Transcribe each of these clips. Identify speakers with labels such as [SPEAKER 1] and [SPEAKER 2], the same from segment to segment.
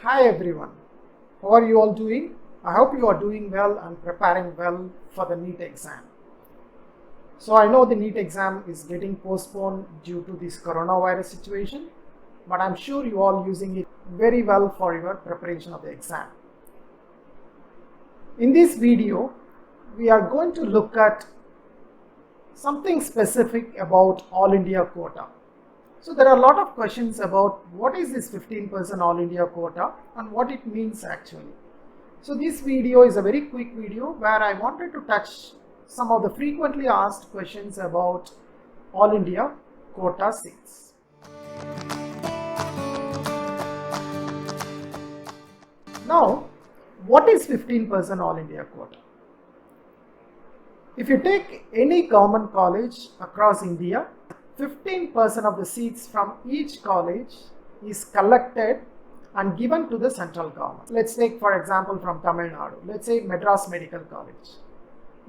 [SPEAKER 1] Hi everyone, how are you all doing? I hope you are doing well and preparing well for the NEET exam. So I know the NEET exam is getting postponed due to this coronavirus situation, but I'm sure you all using it very well for your preparation of the exam. In this video, we are going to look at something specific about All India quota. So there are a lot of questions about what is this 15% All India quota and what it means actually. So this video is a very quick video where I wanted to touch some of the frequently asked questions about All India quota seats. Now, what is 15% All India quota? If you take any government college across India, 15% of the seats from each college is collected and given to the central government. Let's take for example from Tamil Nadu, let's say Madras Medical College.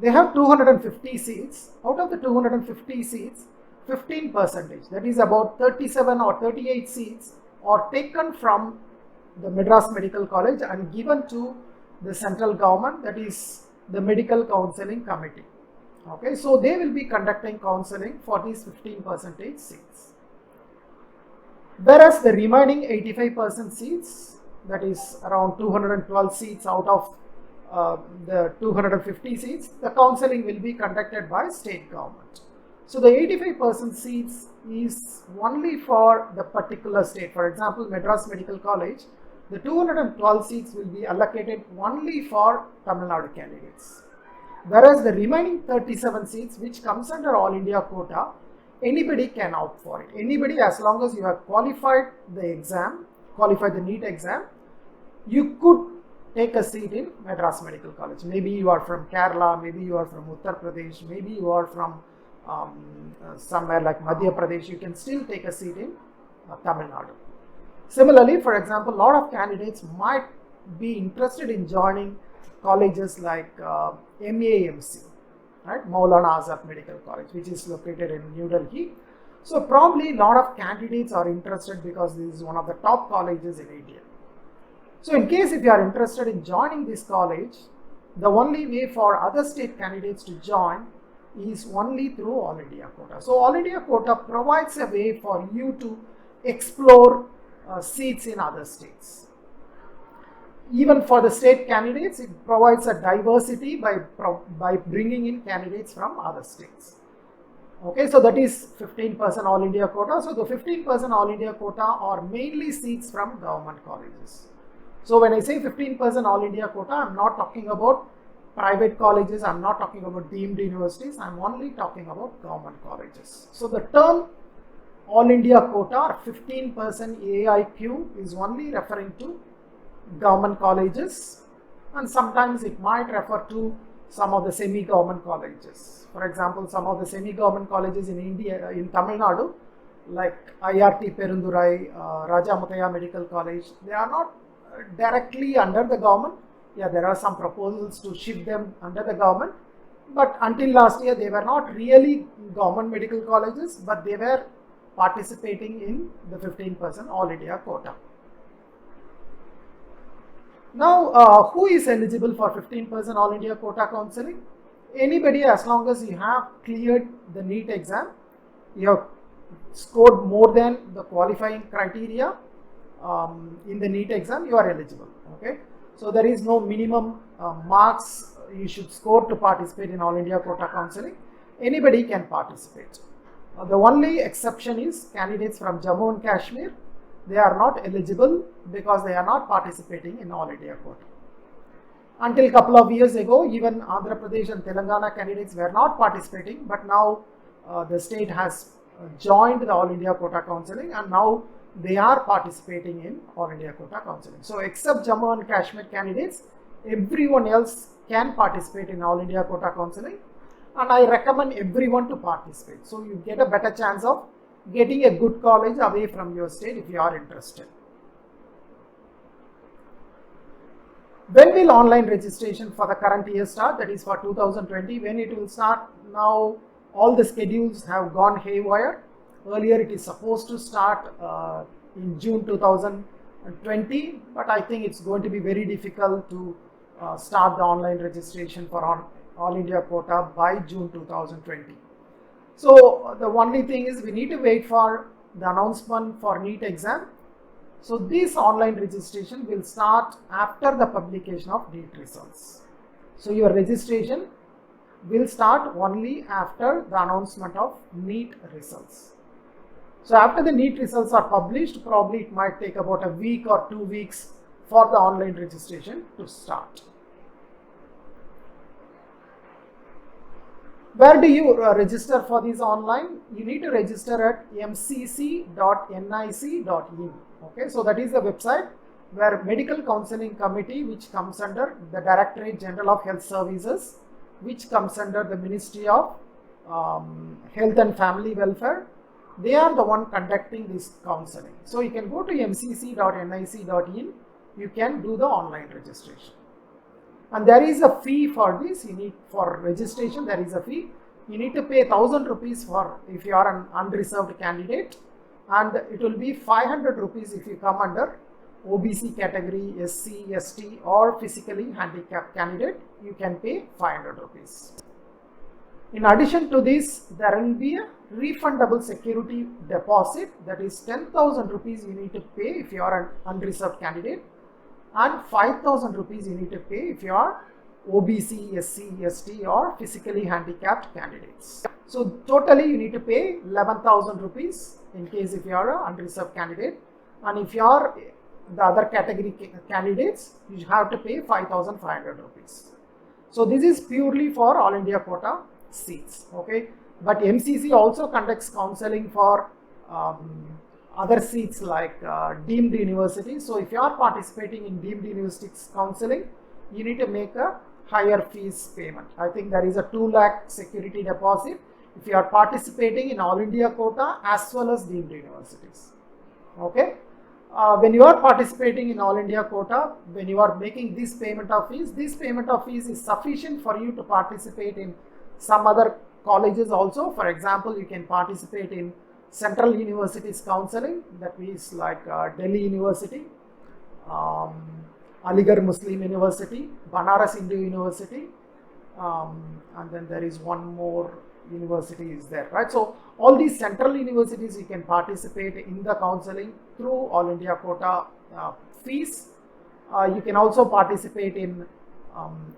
[SPEAKER 1] They have 250 seats. Out of the 250 seats, 15%, that is about 37 or 38 seats are taken from the Madras Medical College and given to the central government, that is the Medical Counselling Committee. Okay, so they will be conducting counseling for these 15% seats. Whereas the remaining 85% seats, that is around 212 seats out of the 250 seats, the counseling will be conducted by state government. So the 85% seats is only for the particular state. For example, Madras Medical College, the 212 seats will be allocated only for Tamil Nadu candidates. Whereas the remaining 37 seats, which comes under All India quota, anybody can opt for it. Anybody, as long as you have qualified the exam, qualified the NEET exam, you could take a seat in Madras Medical College. Maybe you are from Kerala, maybe you are from Uttar Pradesh, maybe you are from somewhere like Madhya Pradesh, you can still take a seat in Tamil Nadu. Similarly, for example, a lot of candidates might be interested in joining colleges like MAMC, right? Maulana Azad Medical College, which is located in New Delhi. So probably a lot of candidates are interested because this is one of the top colleges in India. So in case if you are interested in joining this college, the only way for other state candidates to join is only through All India quota. So All India quota provides a way for you to explore seats in other states. Even for the state candidates, it provides a diversity by bringing in candidates from other states. Okay, so that is 15% All India quota. So the 15% All India quota are mainly seats from government colleges. So when I say 15% All India quota, I am not talking about private colleges, I am not talking about deemed universities, I am only talking about government colleges. So the term All India quota, 15% AIQ, is only referring to government colleges, and sometimes it might refer to some of the semi-government colleges. For example, some of the semi-government colleges in India, in Tamil Nadu, like IRT Perundurai, Raja Mutaya Medical College, they are not directly under the government. Yeah, there are some proposals to shift them under the government, but until last year they were not really government medical colleges, but they were participating in the 15% All India quota. Now, who is eligible for 15% All India quota counseling? Anybody, as long as you have cleared the NEET exam, you have scored more than the qualifying criteria in the NEET exam, you are eligible. Okay, so there is no minimum marks you should score to participate in All India quota counseling. Anybody can participate. The only exception is candidates from Jammu and Kashmir. They are not eligible because they are not participating in All India quota. Until a couple of years ago, even Andhra Pradesh and Telangana candidates were not participating, but now the state has joined the All India quota counseling, and now they are participating in All India quota counseling. So except Jammu and Kashmir candidates, everyone else can participate in All India quota counseling, and I recommend everyone to participate. So you get a better chance of getting a good college away from your state if you are interested. When will online registration for the current year start? That is for 2020. When it will start? Now all the schedules have gone haywire. Earlier it is supposed to start in June 2020. 2020, but I think it's going to be very difficult to start the online registration for All India quota by June 2020. So the only thing is we need to wait for the announcement for NEET exam. So this online registration will start after the publication of NEET results. So your registration will start only after the announcement of NEET results. So after the NEET results are published, probably it might take about a week or 2 weeks for the online registration to start. Where do you register for these online? You need to register at mcc.nic.in. Okay, so that is the website where Medical Counselling Committee, which comes under the Directorate General of Health Services, which comes under the Ministry of Health and Family Welfare, they are the one conducting this counseling. So you can go to mcc.nic.in, you can do the online registration. And there is a fee for this. You need, for registration, there is a fee. You need to pay 1,000 rupees for if you are an unreserved candidate, and it will be 500 rupees if you come under OBC category, SC, ST or physically handicapped candidate. You can pay 500 rupees. In addition to this, there will be a refundable security deposit, that is 10,000 rupees you need to pay if you are an unreserved candidate, and 5,000 rupees you need to pay if you are OBC, SC, ST or physically handicapped candidates. So totally you need to pay 11,000 rupees in case if you are an unreserved candidate, and if you are the other category candidates, you have to pay 5,500 rupees. So this is purely for All India quota seats. Okay, but MCC also conducts counseling for other seats like deemed universities. So if you are participating in deemed universities counseling, you need to make a higher fees payment. I think there is a 2 lakh security deposit if you are participating in All India quota as well as deemed universities. Okay, when you are participating in All India quota, when you are making this payment of fees is sufficient for you to participate in some other colleges also. For example, you can participate in Central Universities counseling, that is like Delhi University, Aligarh Muslim University, Banaras Hindu University, and then there is one more university is there, right? So all these central universities you can participate in the counseling through All India quota fees. You can also participate in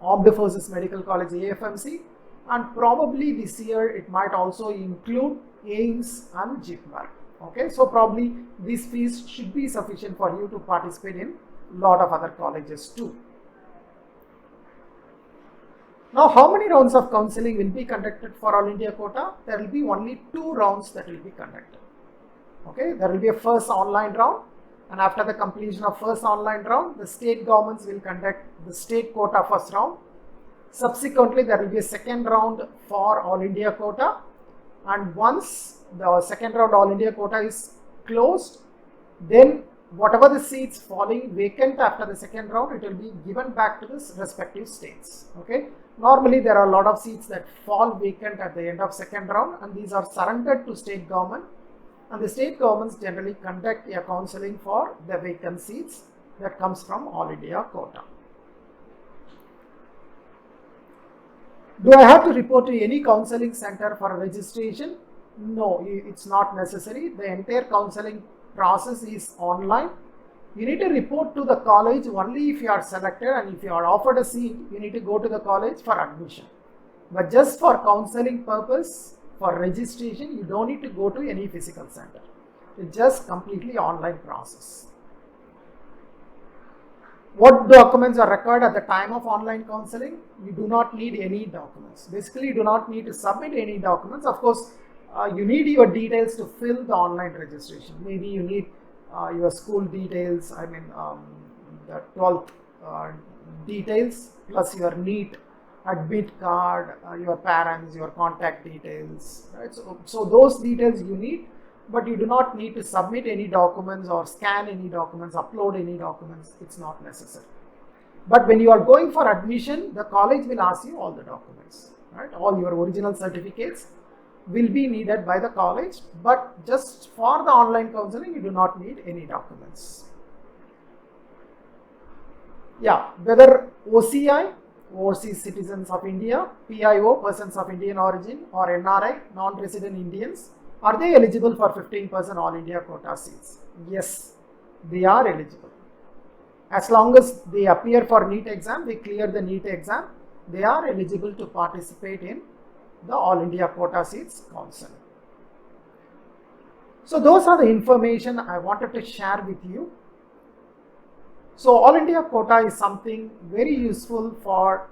[SPEAKER 1] Armed Forces Medical College AFMC, and probably this year it might also include AIIMS and JIPMER. Okay, so probably these fees should be sufficient for you to participate in a lot of other colleges too. Now, how many rounds of counseling will be conducted for All India quota? There will be only 2 rounds that will be conducted. Okay, there will be a first online round, and after the completion of first online round, the state governments will conduct the state quota first round. Subsequently, there will be a second round for All India quota, and once the second round All India quota is closed, then whatever the seats falling vacant after the second round, it will be given back to the respective states. Okay, normally there are a lot of seats that fall vacant at the end of second round, and these are surrendered to state government, and the state governments generally conduct a counseling for the vacant seats that comes from All India quota. Do I have to report to any counseling center for registration? No, it's not necessary. The entire counseling process is online. You need to report to the college only if you are selected, and if you are offered a seat, you need to go to the college for admission. But just for counseling purpose, for registration, you don't need to go to any physical center. It's just completely online process. What documents are required at the time of online counseling? You do not need any documents. Basically, you do not need to submit any documents. Of course, you need your details to fill the online registration. Maybe you need your school details, the 12th details, plus your NEET admit card, your parents, your contact details, right? So those details you need, but you do not need to submit any documents or scan any documents, upload any documents. It's not necessary. But when you are going for admission, the college will ask you all the documents, right? All your original certificates will be needed by the college, but just for the online counseling, you do not need any documents. Yeah, whether OCI, overseas citizens of India, PIO, persons of Indian origin, or NRI, non-resident Indians, are they eligible for 15% All India quota seats? Yes, they are eligible. As long as they appear for NEET exam, they clear the NEET exam, they are eligible to participate in the All India quota seats council. So those are the information I wanted to share with you. So All India quota is something very useful for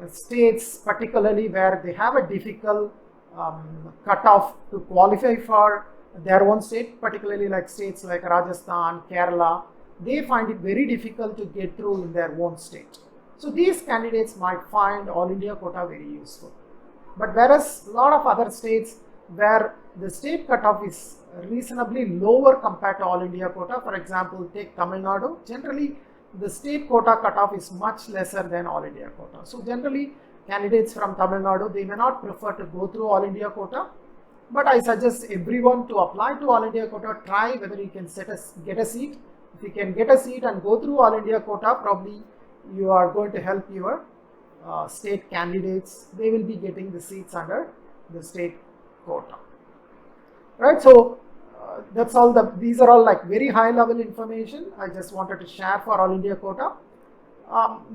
[SPEAKER 1] states, particularly where they have a difficult cutoff to qualify for their own state, particularly like states like Rajasthan, Kerala. They find it very difficult to get through in their own state. So these candidates might find All India quota very useful. But whereas a lot of other states where the state cutoff is reasonably lower compared to All India quota, for example, take Tamil Nadu, generally the state quota cutoff is much lesser than All India quota. So generally candidates from Tamil Nadu, they may not prefer to go through All India quota, but I suggest everyone to apply to All India quota, try whether you can get a seat. If you can get a seat and go through All India quota, probably you are going to help your state candidates. They will be getting the seats under the state quota, right? So that's all. These are all like very high level information I just wanted to share for All India quota.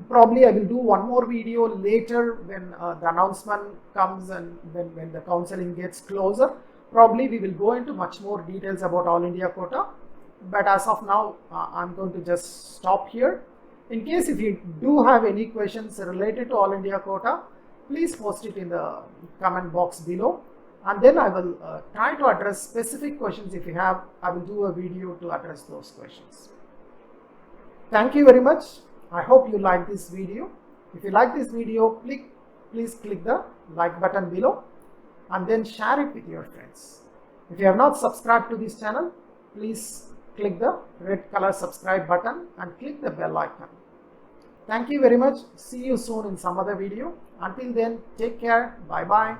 [SPEAKER 1] Probably I will do one more video later when the announcement comes and when the counseling gets closer. Probably we will go into much more details about All India quota, but as of now I'm going to just stop here. In case if you do have any questions related to All India quota, please post it in the comment box below, and then I will try to address specific questions. If you have, I will do a video to address those questions. Thank you very much. I hope you like this video. If you like this video, please click the like button below and then share it with your friends. If you have not subscribed to this channel, please click the red color subscribe button and click the bell icon. Thank you very much. See you soon in some other video. Until then, take care. Bye bye.